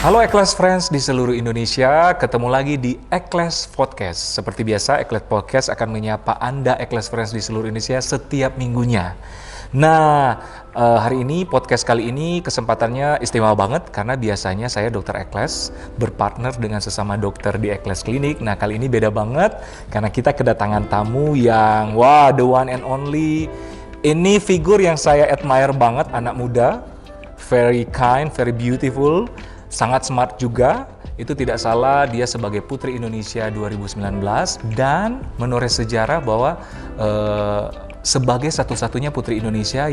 Halo Ekles Friends di seluruh Indonesia, ketemu lagi di Ekles Podcast. Seperti biasa, Ekles Podcast akan menyapa Anda Ekles Friends di seluruh Indonesia setiap minggunya. Nah, hari ini, podcast kali ini kesempatannya istimewa banget karena biasanya saya Dokter Ekles berpartner dengan sesama dokter di Ekles Klinik. Nah, kali ini beda banget karena kita kedatangan tamu yang, wah, the one and only. Ini figur yang saya admire banget, anak muda, very kind, very beautiful. Sangat smart juga, itu tidak salah dia sebagai Putri Indonesia 2019 dan menoreh sejarah bahwa sebagai satu-satunya Putri Indonesia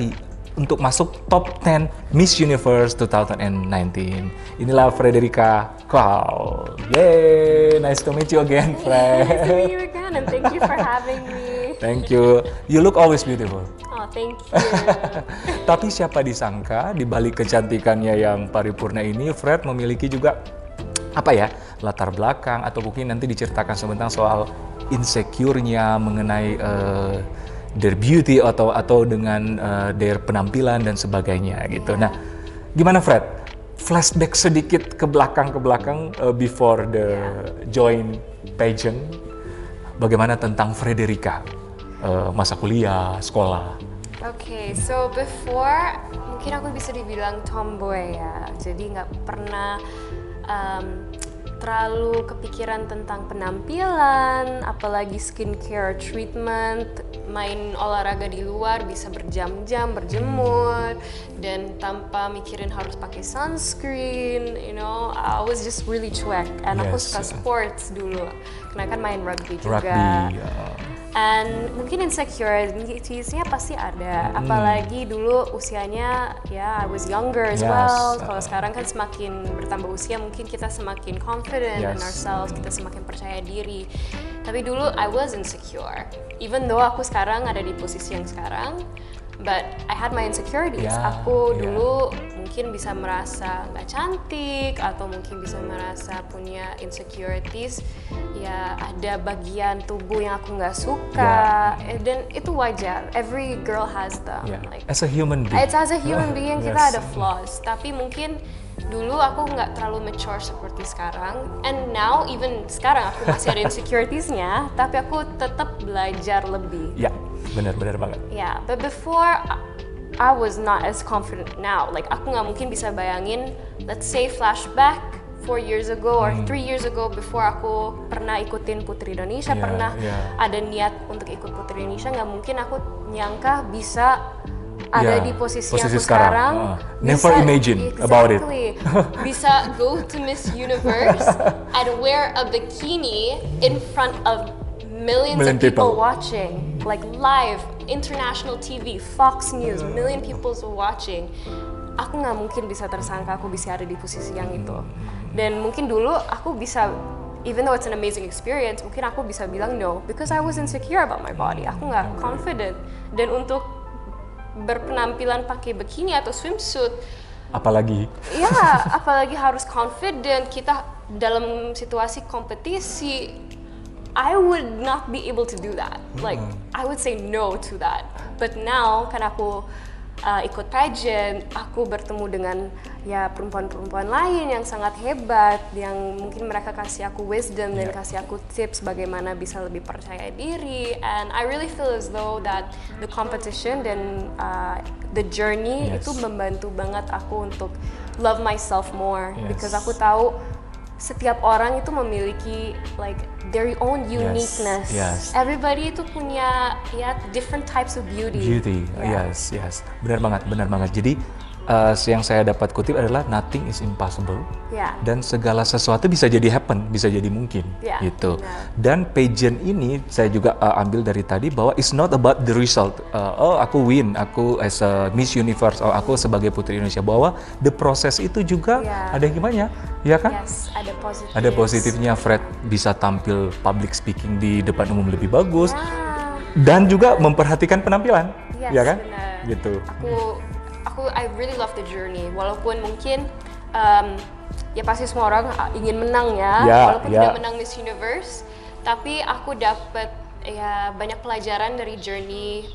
untuk masuk top 10 Miss Universe 2019. Inilah Frederica Kuhl. Yay, nice to meet you again, Fred. Nice to meet you again and thank you for having me. Thank you. You look always beautiful. Oh, thank you. Tapi siapa disangka di balik kecantikannya yang paripurna ini, Fred memiliki juga latar belakang atau mungkin nanti diceritakan sebentar soal insecure-nya mengenai their beauty atau dengan their penampilan dan sebagainya gitu. Nah, gimana Fred? Flashback sedikit ke belakang before the join pageant. Bagaimana tentang Frederica? Masa kuliah, sekolah. Okay, so before mungkin aku bisa dibilang tomboy ya, jadi nggak pernah terlalu kepikiran tentang penampilan, apalagi skincare treatment, main olahraga di luar bisa berjam-jam berjemur dan tanpa mikirin harus pakai sunscreen, you know, I was just really cuek. And aku suka sports dulu, karena kan main rugby juga. And mungkin insecurities-nya pasti ada, apalagi dulu usianya ya I was younger as well. Kalau sekarang kan semakin bertambah usia mungkin kita semakin confident in ourselves, kita semakin percaya diri. Tapi dulu I was insecure, even though aku sekarang ada di posisi yang sekarang, but I had my insecurities. Aku dulu mungkin bisa merasa nggak cantik atau mungkin bisa merasa punya insecurities, ya ada bagian tubuh yang aku nggak suka, dan itu wajar. Every girl has them. Like, as a human being. It's as a human being kita ada flaws. Tapi mungkin dulu aku nggak terlalu mature seperti sekarang. And now even sekarang aku masih ada insecuritiesnya, tapi aku tetap belajar lebih. Ya, benar banget. Yeah, but before I was not as confident now. Like aku nggak mungkin bisa bayangin, let's say flashback 4 years ago or 3 years ago before aku pernah ikutin Putri Indonesia, pernah ada niat untuk ikut Putri Indonesia, nggak mungkin aku nyangka bisa ada di posisi aku sekarang. Never imagine about it. Bisa go to Miss Universe and wear a bikini in front of millions of people watching, like live, international TV, Fox News, million people watching. Aku nggak mungkin bisa tersangka aku bisa ada di posisi yang itu. Dan mungkin dulu aku bisa, even though it's an amazing experience, mungkin aku bisa bilang no, because I was insecure about my body. Aku nggak confident. Dan untuk berpenampilan pakai bikini atau swimsuit, apalagi harus confident. Kita dalam situasi kompetisi, I would not be able to do that. Like, I would say no to that. But now, kan aku ikut pageant, aku bertemu dengan ya perempuan-perempuan lain yang sangat hebat, yang mungkin mereka kasih aku wisdom dan kasih aku tips bagaimana bisa lebih percaya diri. And I really feel as though that the competition dan the journey itu membantu banget aku untuk love myself more. Because aku tahu setiap orang itu memiliki like their own uniqueness. Everybody itu punya different types of beauty. Yes. Benar banget. Jadi yang saya dapat kutip adalah nothing is impossible. Dan segala sesuatu bisa jadi happen, bisa jadi mungkin gitu. Dan pageant ini saya juga ambil dari tadi bahwa it's not about the result. Aku win, aku as a Miss Universe, aku sebagai Putri Indonesia, bahwa the proses itu juga ada gimana, ya kan? Yes, ada positifnya. Fred bisa tampil public speaking di depan umum lebih bagus dan juga memperhatikan penampilan, ya kan? Benar. Gitu. I really love the journey. Walaupun mungkin ya pasti semua orang ingin menang walaupun tidak menang Miss Universe, tapi aku dapat banyak pelajaran dari journey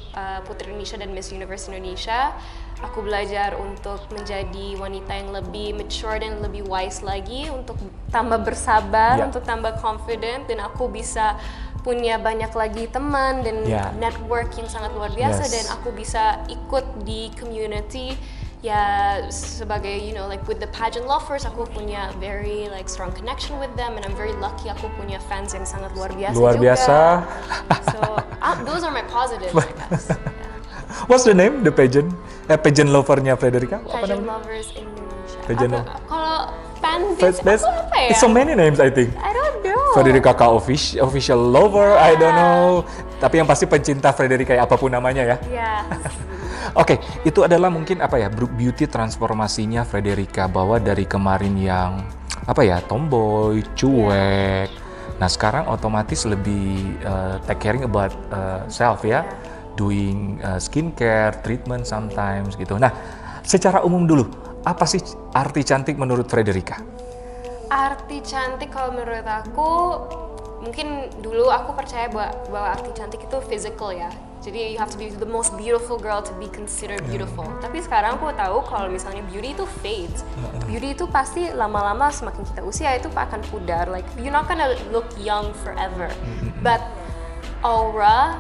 Putri Indonesia dan Miss Universe Indonesia. Aku belajar untuk menjadi wanita yang lebih mature dan lebih wise lagi, untuk tambah bersabar, untuk tambah confident, dan aku bisa punya banyak lagi teman dan network yang sangat luar biasa, dan aku bisa ikut di community ya sebagai like with the pageant lovers, aku punya very like strong connection with them, and I'm very lucky aku punya fans yang sangat luar biasa juga. So those are my positives, I guess. What's the name the pageant lovernya Frederica? Pageant lovers Indonesia. Kalau fan base apa ya? It's so many names I think. I don't know. Frederica K official lover, I don't know. Tapi yang pasti pencinta Frederica ya, apapun namanya ya. Yes. Oke, itu adalah mungkin beauty transformasinya Frederica, bahwa dari kemarin yang tomboy, cuek. Nah sekarang otomatis lebih take caring about self ya, doing skincare, treatment sometimes gitu. Nah secara umum dulu, apa sih arti cantik menurut Frederica? Arti cantik kalau menurut aku, mungkin dulu aku percaya bahwa arti cantik itu physical ya. Jadi you have to be the most beautiful girl to be considered beautiful. Tapi sekarang aku tahu kalau misalnya beauty itu fades. Beauty itu pasti lama-lama semakin kita usia itu akan pudar. Like you're not gonna look young forever. But aura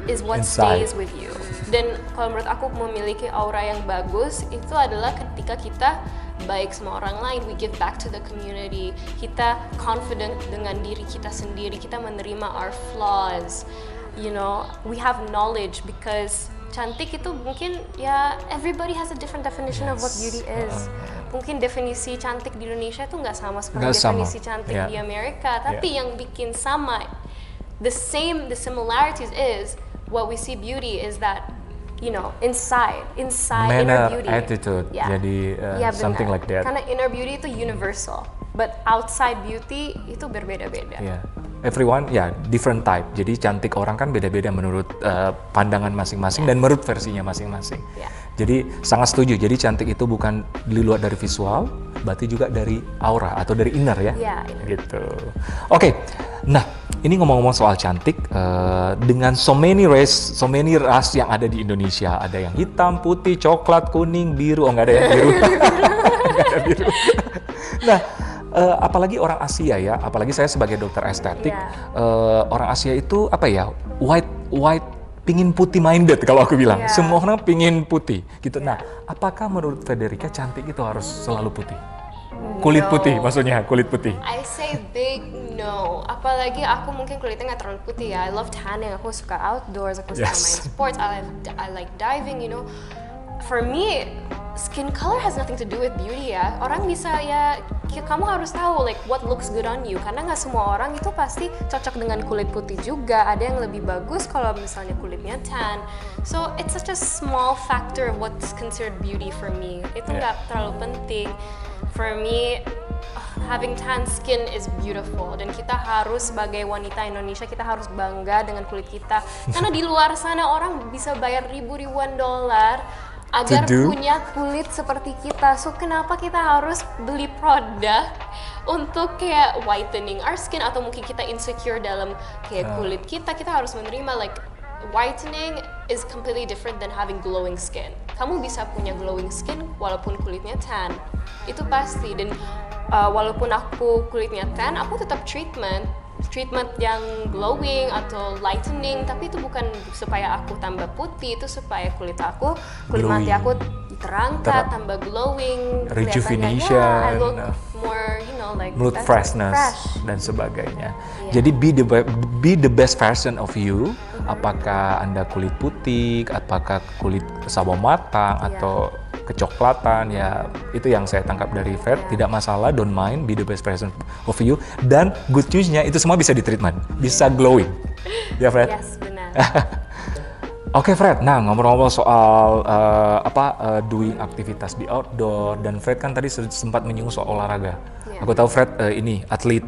is what stays with you. Dan kalau menurut aku memiliki aura yang bagus itu adalah ketika kita baik sama orang lain, we give back to the community, kita confident dengan diri kita sendiri, kita menerima our flaws. You know, we have knowledge, because cantik itu mungkin ya everybody has a different definition of what beauty is. Mungkin definisi cantik di Indonesia itu nggak sama seperti definisi cantik di Amerika, tapi yang bikin sama, the similarities is what we see beauty is that inside inner beauty, attitude, jadi something like that. Karena inner beauty itu universal, but outside beauty itu berbeda-beda. Everyone different type. Jadi cantik orang kan beda-beda menurut pandangan masing-masing dan menurut versinya masing-masing. Jadi sangat setuju. Jadi cantik itu bukan di luar dari visual, berarti juga dari aura atau dari inner ya. Gitu. Oke. Nah, ini ngomong-ngomong soal cantik, dengan so many ras yang ada di Indonesia, ada yang hitam, putih, coklat, kuning, biru. Oh, nggak ada yang biru. Nggak ada biru. Nah, apalagi orang Asia ya, apalagi saya sebagai dokter estetik, orang Asia itu white pingin putih minded kalau aku bilang. Semua orang pingin putih gitu. Nah, apakah menurut Frederica cantik itu harus selalu putih? Kulit putih maksudnya, kulit putih. I say big no. Apalagi aku mungkin kulitnya nggak terlalu putih ya. I love tanning, aku suka outdoors, aku suka main sports, I like diving, For me, skin color has nothing to do with beauty ya. Orang bisa kamu harus tahu like what looks good on you, karena nggak semua orang itu pasti cocok dengan kulit putih juga. Ada yang lebih bagus kalau misalnya kulitnya tan. So it's such a small factor of what's considered beauty for me. Itu nggak terlalu penting. For me, having tan skin is beautiful, dan kita harus sebagai wanita Indonesia kita harus bangga dengan kulit kita. Karena di luar sana orang bisa bayar ribuan dolar agar punya kulit seperti kita. So kenapa kita harus beli produk untuk kayak whitening our skin, atau mungkin kita insecure dalam kayak kulit kita harus menerima like whitening is completely different than having glowing skin. Kamu bisa punya glowing skin walaupun kulitnya tan. Itu pasti. Dan walaupun aku kulitnya tan, aku tetap treatment yang glowing atau lightening, tapi itu bukan supaya aku tambah putih, itu supaya kulit mati aku terangkat, tambah glowing, rejuvenation, I look more, like mood freshness dan sebagainya. Jadi be the best version of you. Apakah Anda kulit putih, apakah kulit sawo matang atau kecoklatan, ya itu yang saya tangkap dari Fred. Tidak masalah, don't mind, be the best version of you. Dan good news-nya itu semua bisa di-treatment, bisa glowing. Ya Fred? Yes, benar. Oke Fred, nah ngomong-ngomong soal doing aktivitas di outdoor, dan Fred kan tadi sempat menyinggung soal olahraga. Aku tahu Fred ini atlet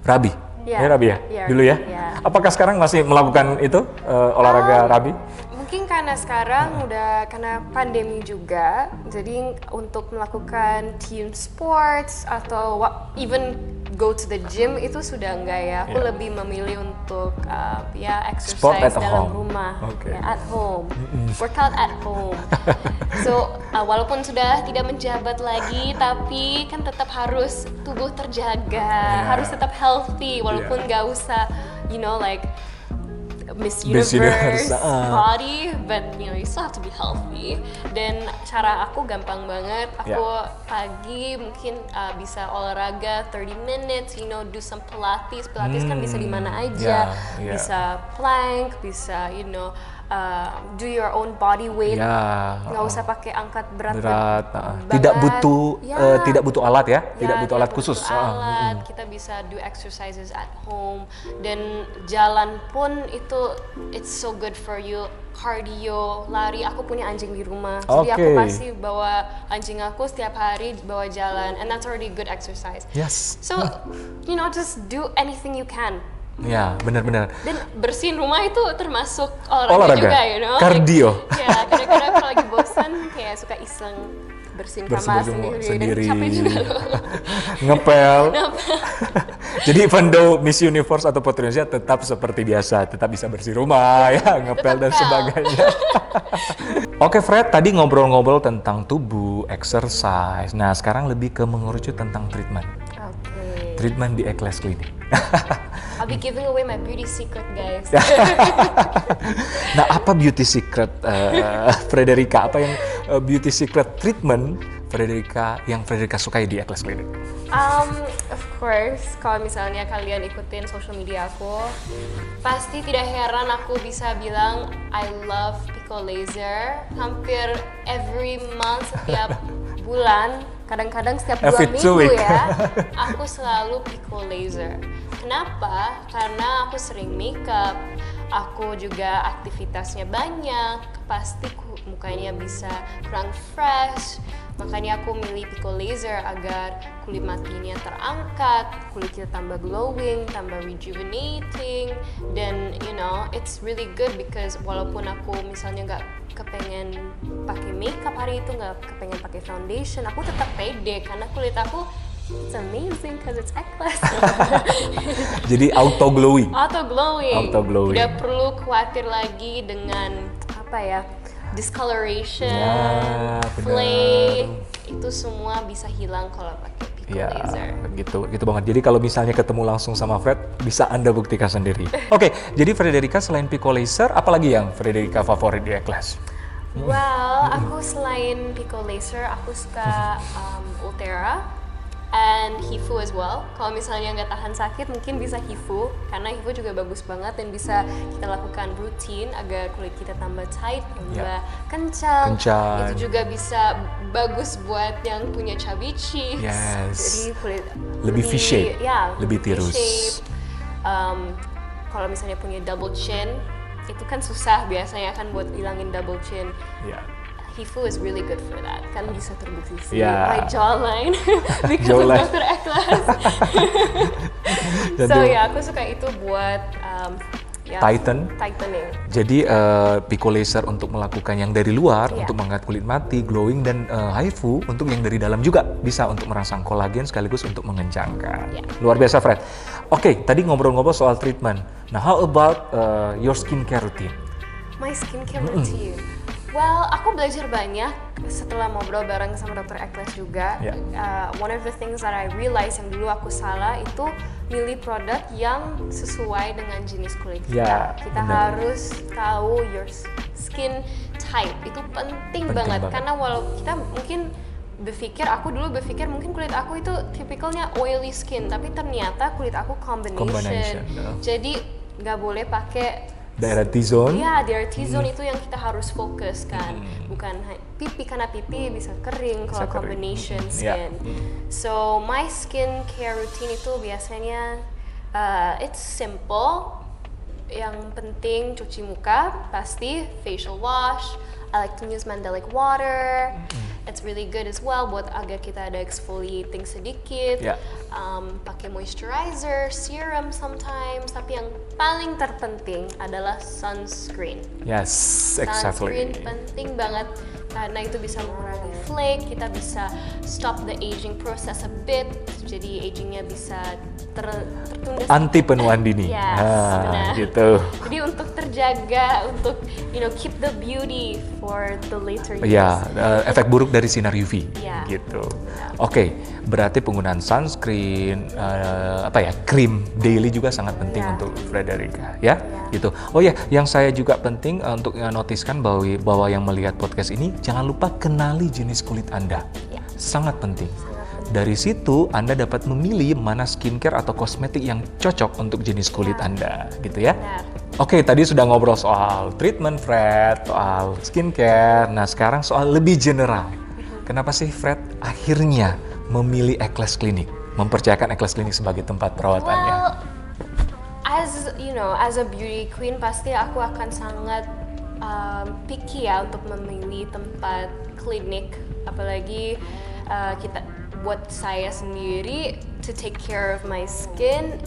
Rabi. Rabi ya? Dulu ya? Apakah sekarang masih melakukan itu olahraga Rabi? Mungkin karena sekarang udah karena pandemi juga, jadi untuk melakukan team sports atau even go to the gym itu sudah enggak ya. Aku Yeah. lebih memilih untuk ya Sport exercise at dalam home. rumah, Okay. ya, at home, workout at home. So walaupun sudah tidak menjabat lagi, tapi kan tetap harus tubuh terjaga, harus tetap healthy, walaupun nggak usah, you know, like Miss Universe body, but you know you still have to be healthy. Dan cara aku gampang banget. Aku pagi mungkin bisa olahraga 30 minutes, you know, do some Pilates. Pilates kan bisa di mana aja, bisa plank, bisa you know do your own body weight. Nggak usah pakai angkat berat. Tidak butuh alat ya, tidak butuh alat khusus. Kita bisa do exercises at home, dan jalan pun itu it's so good for you. Cardio, lari. Aku punya anjing di rumah, jadi aku pasti bawa anjing aku setiap hari bawa jalan, and that's already good exercise. Yes. So you know, just do anything you can. Ya, benar-benar. Dan bersihin rumah itu termasuk olahraga juga, you know. Kardio. Ya, kadang-kadang kalau lagi bosan kayak suka iseng bersihin kamar sendiri. Dan capek juga loh. Ngepel. Jadi even though Miss Universe atau Putri Indonesia tetap seperti biasa, tetap bisa bersih rumah, ya, ngepel dan sebagainya. Oke Fred, tadi ngobrol-ngobrol tentang tubuh, exercise. Nah, sekarang lebih ke mengerucut tentang treatment. Treatment di Ekles Clinic. I'll be giving away my beauty secret, guys. Nah, apa beauty secret Frederica? Apa yang beauty secret treatment yang Frederica sukai di Ekles Clinic? Of course, kalau misalnya kalian ikutin social media aku, pasti tidak heran aku bisa bilang I love Pico Laser. Hampir every month, setiap bulan, kadang-kadang setiap 2 minggu ya, aku selalu Pico Laser. Kenapa? Karena aku sering makeup, aku juga aktivitasnya banyak, pasti mukanya bisa kurang fresh. Makanya aku milih Pico Laser agar kulit matinya terangkat, kulit kita tambah glowing, tambah rejuvenating, dan you know, it's really good because walaupun aku misalnya nggak kepengen pakai makeup hari itu, nggak kepengen pakai foundation, aku tetap pede karena kulit aku it's amazing because it's Ekles. Jadi auto glowing. Tidak perlu khawatir lagi dengan apa ya, discoloration, flake, itu semua bisa hilang kalau pakai Pico Laser. Gitu banget. Jadi kalau misalnya ketemu langsung sama Fred, bisa Anda buktikan sendiri. Oke, jadi Frederica selain Pico Laser, apalagi yang Frederica favorit di Ekles? Well, aku selain Pico Laser, aku suka Ulthera and HIFU as well. Kalau misalnya nggak tahan sakit, mungkin bisa HIFU, karena HIFU juga bagus banget dan bisa kita lakukan rutin agar kulit kita tambah tight, tambah kencang. Itu juga bisa bagus buat yang punya chubby cheeks. Jadi kulit lebih V-shape, ya, lebih tirus. Kalau misalnya punya double chin, itu kan susah biasanya kan buat hilangin double chin. HIFU is really good for that. Kan bisa terbukti sih. My jawline because of Dr. Ekles. So aku suka itu buat tightening. Jadi Pico Laser untuk melakukan yang dari luar, untuk mengangkat kulit mati, glowing, dan HIFU untuk yang dari dalam juga bisa untuk merangsang kolagen sekaligus untuk mengencangkan. Luar biasa Fred. Oke, tadi ngobrol-ngobrol soal treatment. Nah, how about your skincare routine? My skincare routine. Well, aku belajar banyak setelah ngobrol bareng sama Dr. Ekles juga. One of the things that I realized yang dulu aku salah itu milih produk yang sesuai dengan jenis kulit kita. Kita harus tahu your skin type, itu penting banget. Karena walau kita mungkin aku dulu berpikir mungkin kulit aku itu tipikalnya oily skin, tapi ternyata kulit aku combination. Jadi nggak boleh pakai daerah T-zone? Iya, daerah T-zone itu yang kita harus fokus kan. Bukan pipi, karena pipi bisa kering kalau combination skin. So, my skincare routine itu biasanya it's simple. Yang penting cuci muka, pasti facial wash. I like to use mandelic water. It's really good as well buat agar kita ada exfoliating sedikit. Pakai moisturizer, serum sometimes. Tapi yang paling terpenting adalah sunscreen. Yes, exactly. Sunscreen penting banget karena itu bisa mengurangi flake, kita bisa stop the aging process a bit, jadi agingnya bisa tertunda. Anti penuaan dini. Yes, benar. Gitu. Jadi untuk terjaga, untuk keep the beauty for the later years. Ya, efek buruk dari sinar UV. Ya. Gitu. Oke, berarti penggunaan sunscreen, krim daily juga sangat penting untuk Frederica, ya? Gitu. Oh ya, yang saya juga penting untuk notiskan bahwa yang melihat podcast ini jangan lupa kenali jenis kulit Anda. Ya. Sangat penting. Dari situ Anda dapat memilih mana skincare atau kosmetik yang cocok untuk jenis kulit Anda, gitu ya. Benar. Oke, tadi sudah ngobrol soal treatment Fred, soal skincare. Nah, sekarang soal lebih general. Kenapa sih Fred akhirnya memilih Ekles Clinic, mempercayakan Ekles Clinic sebagai tempat perawatannya? Well, as a beauty queen pasti aku akan sangat picky ya untuk memilih tempat klinik, apalagi buat saya sendiri to take care of my skin.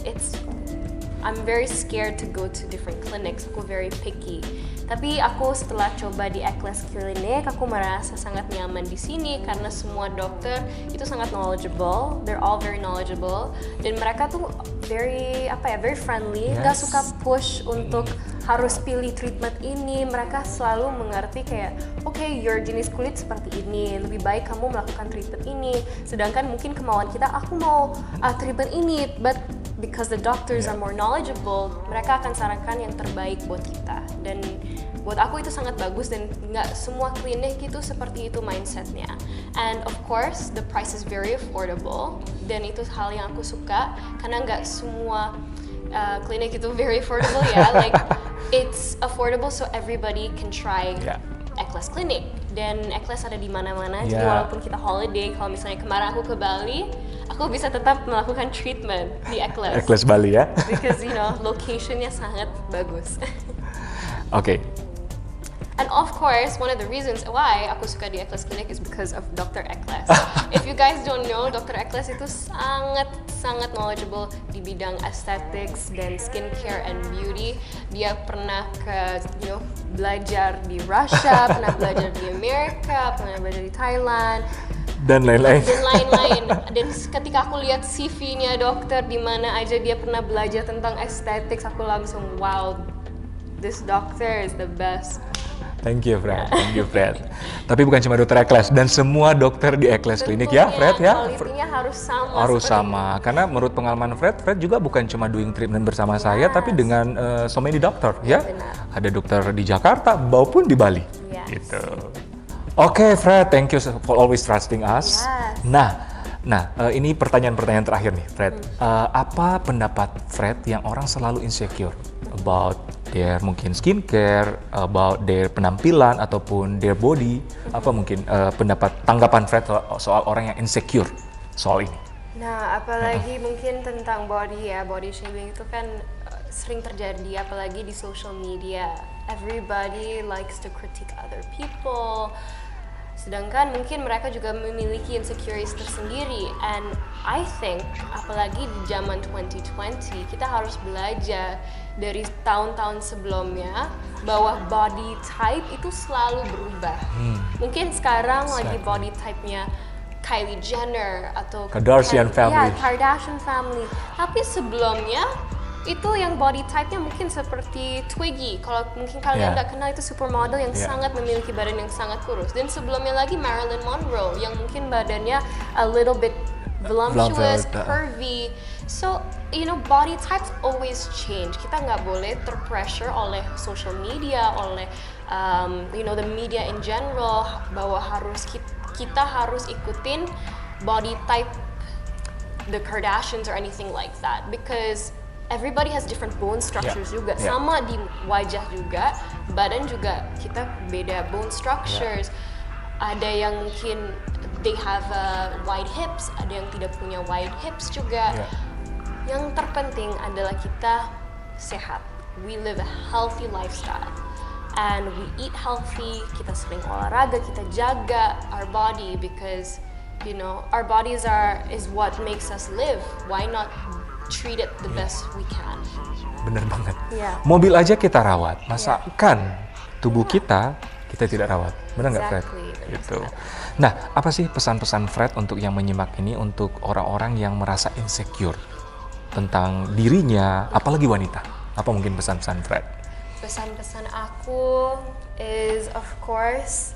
I'm very scared to go to different clinics. Aku very picky. Tapi aku setelah coba di Ekles Clinic, aku merasa sangat nyaman di sini karena semua dokter itu sangat knowledgeable. They're all very knowledgeable dan mereka tuh very friendly. Gak suka push untuk harus pilih treatment ini. Mereka selalu mengerti kayak, okay, your jenis kulit seperti ini, lebih baik kamu melakukan treatment ini. Sedangkan mungkin kemauan kita, aku mau treatment ini, but because the doctors are more knowledgeable, mereka akan sarankan yang terbaik buat kita. Dan buat aku itu sangat bagus dan nggak semua klinik itu seperti itu mindsetnya. And of course, the price is very affordable. Dan itu hal yang aku suka karena nggak semua klinik itu very affordable ya. Like it's affordable so everybody can try Ekles Clinic. Dan Ekles ada di mana-mana. Jadi walaupun kita holiday, kalau misalnya kemarin aku ke Bali, aku bisa tetap melakukan treatment di Ekles. Ekles Bali ya. Because locationnya sangat bagus. Oke. And of course, one of the reasons why aku suka di Ekles Clinic is because of Dr. Ekles. If you guys don't know, Dr. Ekles itu sangat knowledgeable di bidang aesthetics dan skincare and beauty. Dia pernah belajar di Russia, pernah belajar di Amerika, pernah belajar di Thailand. Dan lain-lain. Dan ketika aku lihat CV-nya dokter di mana aja dia pernah belajar tentang aesthetics, aku langsung wow, this doctor is the best. Thank you Fred. Tapi bukan cuma dokter Ekles dan semua dokter di Ekles Clinic ya Fred ya. Kualitasnya harus sama. Harus sama. Karena menurut pengalaman Fred juga bukan cuma doing treatment bersama saya, tapi dengan so many doctor ya. Benar. Ada dokter di Jakarta maupun di Bali. Gitu. Oke Fred, thank you for always trusting us. Yes. Nah, ini pertanyaan-pertanyaan terakhir nih, Fred. Apa pendapat Fred yang orang selalu insecure about their mungkin skincare, about their penampilan ataupun their body? Apa mungkin tanggapan Fred soal orang yang insecure soal ini? Nah, apalagi mungkin tentang body shaming itu kan sering terjadi, apalagi di social media. Everybody likes to critique other people. Sedangkan mungkin mereka juga memiliki insecurities tersendiri. And I think, apalagi di zaman 2020, kita harus belajar dari tahun-tahun sebelumnya bahwa body type itu selalu berubah. Mungkin sekarang lagi body type-nya Kylie Jenner atau Kardashian family. Kardashian family. Tapi sebelumnya itu yang body type-nya mungkin seperti Twiggy. Kalau mungkin kalian nggak kenal, itu supermodel yang sangat memiliki badan yang sangat kurus. Dan sebelumnya lagi Marilyn Monroe yang mungkin badannya a little bit voluptuous, curvy. So, body types always change. Kita nggak boleh terpressure oleh social media, oleh the media in general bahwa kita harus ikutin body type the Kardashians or anything like that, because everybody has different bone structures juga. Sama di wajah juga, badan juga kita beda bone structures. Ada yang mungkin they have wide hips, ada yang tidak punya wide hips juga. Yang terpenting adalah kita sehat. We live a healthy lifestyle. And we eat healthy, kita sering olahraga, kita jaga our body because our bodies is what makes us live. Why not treat it the best we can? Bener banget. Mobil aja kita rawat, masakan tubuh kita kita tidak rawat. Benar nggak, Fred? Exactly, benar Gitu. sekali. Nah, apa sih pesan-pesan Fred untuk yang menyimak ini untuk orang-orang yang merasa insecure tentang dirinya, apalagi wanita? Apa mungkin pesan-pesan Fred? Pesan-pesan aku is, of course,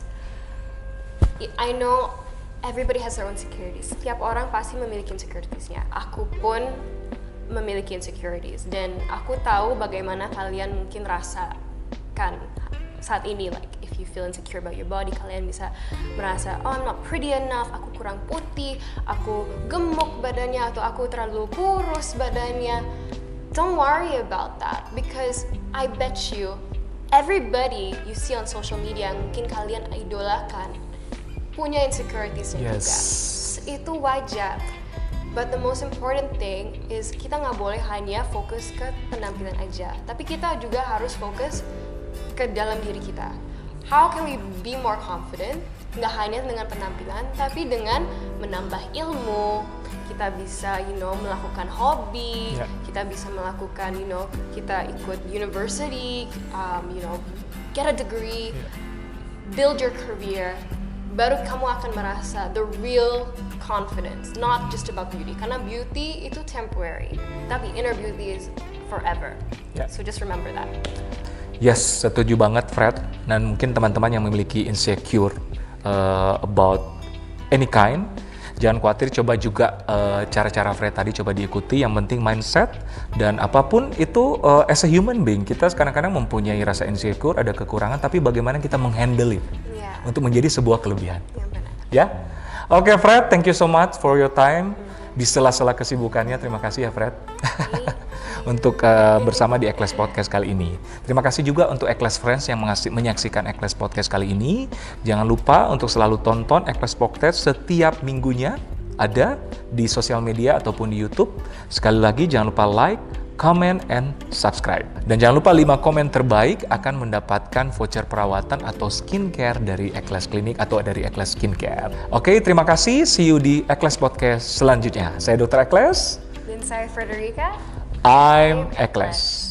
I know everybody has their own insecurities. Setiap orang pasti memiliki insecuritiesnya. Aku pun memiliki insecurities, dan aku tahu bagaimana kalian mungkin rasakan saat ini. Like, if you feel insecure about your body, kalian bisa merasa, oh, I'm not pretty enough, aku kurang putih, aku gemuk badannya, atau aku terlalu kurus badannya. Don't worry about that, because I bet you everybody you see on social media yang mungkin kalian idolakan punya insecuritiesnya Yes. juga. Itu wajar. But the most important thing is kita nggak boleh hanya fokus ke penampilan aja, tapi kita juga harus fokus ke dalam diri kita. How can we be more confident? Nggak hanya dengan penampilan, tapi dengan menambah ilmu. Kita bisa, melakukan hobi. Yeah. Kita bisa melakukan, kita ikut university, get a degree, build your career. Baru kamu akan merasa the real confidence, not just about beauty. Karena beauty itu temporary, tapi inner beauty is forever. Yeah. So just remember that. Yes, setuju banget, Fred. Dan mungkin teman-teman yang memiliki insecure about any kind, jangan khawatir, coba juga cara-cara Fred tadi coba diikuti. Yang penting mindset, dan apapun itu as a human being, kita kadang-kadang mempunyai rasa insecure, ada kekurangan, tapi bagaimana kita menghandle it Yeah. untuk menjadi sebuah kelebihan. Yang benar. Ya, oke, Fred, thank you so much for your time. Di sela-sela kesibukannya, terima kasih ya, Fred. Untuk bersama di Ekles Podcast kali ini. Terima kasih juga untuk Ekles Friends yang menyaksikan Ekles Podcast kali ini. Jangan lupa untuk selalu tonton Ekles Podcast setiap minggunya, ada di sosial media ataupun di YouTube. Sekali lagi jangan lupa like, comment, and subscribe. Dan jangan lupa 5 komen terbaik akan mendapatkan voucher perawatan atau skincare dari Ekles Klinik atau dari Ekles Skincare. Oke, terima kasih. See you di Ekles Podcast selanjutnya. Saya Dr. Ekles. Dan saya Frederica. I'm Ekles.